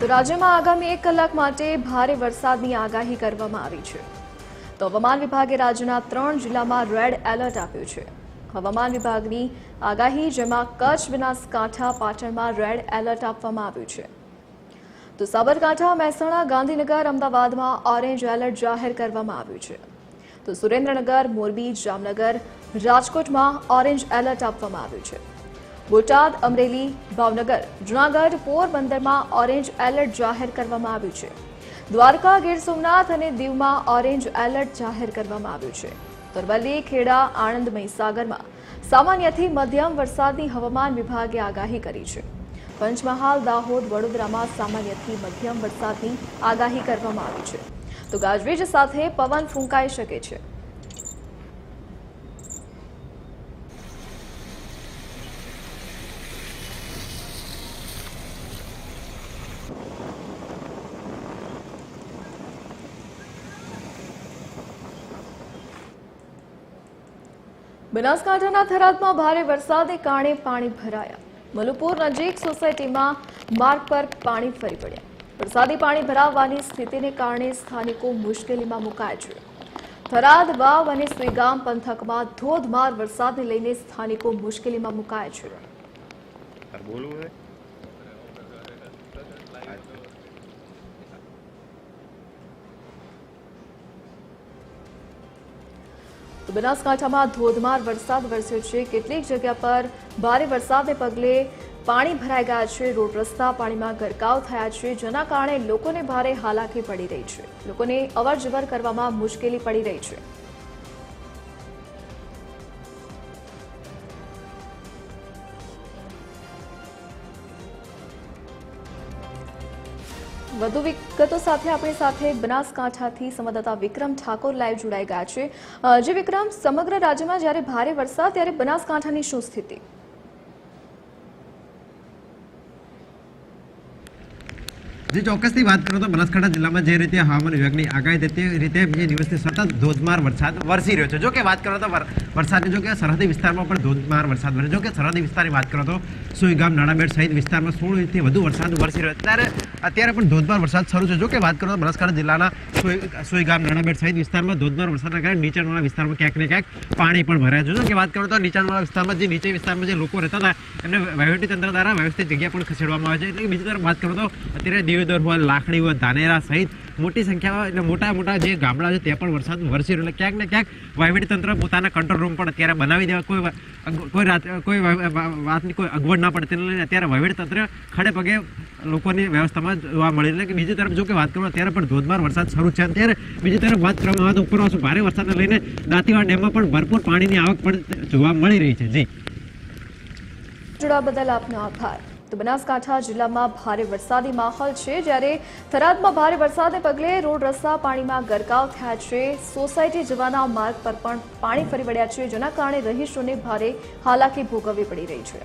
તો રાજ્યમાં આગામી 1 કલાક માટે ભારે વરસાદની આગાહી કરવામાં આવી છે। તો હવામાન વિભાગે રાજ્યના 3 જિલ્લામાં રેડ એલર્ટ આપ્યું છે। હવામાન વિભાગની આગાહી, જેમાં કચ્છ, બનાસકાંઠા, પાટણમાં રેડ એલર્ટ આપવામાં આવ્યું છે। તો સાબરકાંઠા, મહેસાણા, ગાંધીનગર, અમદાવાદમાં ઓરેન્જ એલર્ટ જાહેર કરવામાં આવ્યું છે। તો સુરેન્દ્રનગર, મોરબી, જામનગર, રાજકોટમાં ઓરેન્જ એલર્ટ આપવામાં આવ્યું છે। બોટાદ, અમરેલી, ભાવનગર, જૂનાગઢ, પોરબંદરમાં ઓરેન્જ એલર્ટ જાહેર કરવામાં આવ્યું છે। દ્વારકા, ગીર સોમનાથ અને દીવમાં ઓરેન્જ એલર્ટ જાહેર કરવામાં આવ્યું છે। અરવલ્લી, ખેડા, આણંદ, મહીસાગરમાં સામાન્યથી મધ્યમ વરસાદની હવામાન વિભાગે આગાહી કરી છે। પંચમહાલ, દાહોદ, વડોદરામાં સામાન્યથી મધ્યમ વરસાદની આગાહી કરવામાં આવી છે। તો ગાજવીજ સાથે પવન ફૂંકાઈ શકે છે। બનાસકાંઠાના થરાદમાં ભારે વરસાદને કારણે પાણી ભરાયા। મલુપુર નજીક સોસાયટીમાં માર્ગ પર પાણી ફરી પડ્યા। વરસાદી પાણી ભરાવાની સ્થિતિને કારણે સ્થાનિકો મુશ્કેલીમાં મુકાયા છે। થરાદ, વાવ અને સુઈગામ પંથકમાં ધોધમાર વરસાદને લઈને સ્થાનિકો મુશ્કેલીમાં મુકાયા છે। તો બનાસકાંઠામાં ધોધમાર વરસાદ વરસ્યો છે। કેટલીક જગ્યા પર ભારે વરસાદને પગલે પાણી ભરાઈ ગયા છે। રોડ રસ્તા પાણીમાં ગરકાવ થયા છે, જેના કારણે લોકોને ભારે હાલાકી પડી રહી છે। લોકોને અવરજવર કરવામાં મુશ્કેલી પડી રહી છે। વધુ વિગતો સાથે આપણી સાથે બનાસકાંઠાથી સંવાદદાતા વિક્રમ ઠાકોર લાઈવ જોડાઈ ગયા છે। જે વિક્રમ, સમગ્ર રાજ્યમાં જ્યારે ભારે વરસાદ, ત્યારે બનાસકાંઠાની શું સ્થિતિ? જે ચોક્કસથી વાત કરો તો બનાસકાંઠા જિલ્લામાં જે રીતે હવામાન વિભાગની આગાહી હતી તે રીતે બે દિવસથી સતત ધોધમાર વરસાદ વરસી રહ્યો છે। જો કે વાત કરો તો વરસાદની જો કે સરહદી વિસ્તારમાં પણ ધોધમાર વરસાદ વરસ્યો। જો કે સરહદી વિસ્તારની વાત કરો તો સુઈગામ, નાણાબેટ સહિત વિસ્તારમાં 16 ઇંચથી વધુ વરસાદ વરસી રહ્યો છે। અત્યારે પણ ધોધમાર વરસાદ શરૂ છે। જો કે વાત કરો તો બનાસકાંઠા જિલ્લાના સુઈગામ, નાણાબેટ સહિત વિસ્તારમાં ધોધમાર વરસાદના કારણે નીચાણવાળા વિસ્તારમાં ક્યાંક ને ક્યાંક પાણી પણ ભરાય છે। જો કે વાત કરો તો નીચાણવાળા વિસ્તારમાં નીચે વિસ્તારમાં જે લોકો રહેતા હતા એમને વહીવટીતંત્ર દ્વારા વ્યવસ્થિત જગ્યા પણ ખસેડવામાં આવે છે। એટલે કે બીજી તરફ વાત કરો તો અત્યારે દિયોદર હોય, લાખણી હોય, ધાનેરા સહિત મોટી સંખ્યામાં એટલે મોટા જે ગામડા છે ત્યાં પણ વરસાદ વરસી રહ્યો। એટલે ક્યાંક ને ક્યાંક વહીવટીતંત્ર પોતાના કંટ્રોલ રૂમ પણ અત્યારે બનાવી દેવા, કોઈ વાતની કોઈ અગવડ ના પડે તેને લઈને અત્યારે વહીવટીતંત્ર ખડે પગે લોકોની વ્યવસ્થામાં જોવા મળે। એટલે કે બીજી તરફ જો કે વાત કરવામાં ત્યારે પણ ધોધમાર વરસાદ શરૂ છે। ત્યારે બીજી તરફ વાત કરવામાં આવે તો ઉપરવાસમાં ભારે વરસાદને લઈને દાંતીવાડા ડેમમાં પણ ભરપૂર પાણીની આવક પણ જોવા મળી રહી છે। જી, જોડાવા બદલ આપનો આભાર। તો બનાસકાંઠા જિલ્લામાં ભારે વરસાદી માહોલ છે, જ્યારે થરાદમાં ભારે વરસાદને પગલે રોડ રસ્તા પાણીમાં ગરકાવ થયા છે। સોસાયટી જવાના માર્ગ પર પણ પાણી ફરી વળ્યા છે, જેના કારણે રહીશોને ભારે હાલાકી ભોગવવી પડી રહી છે।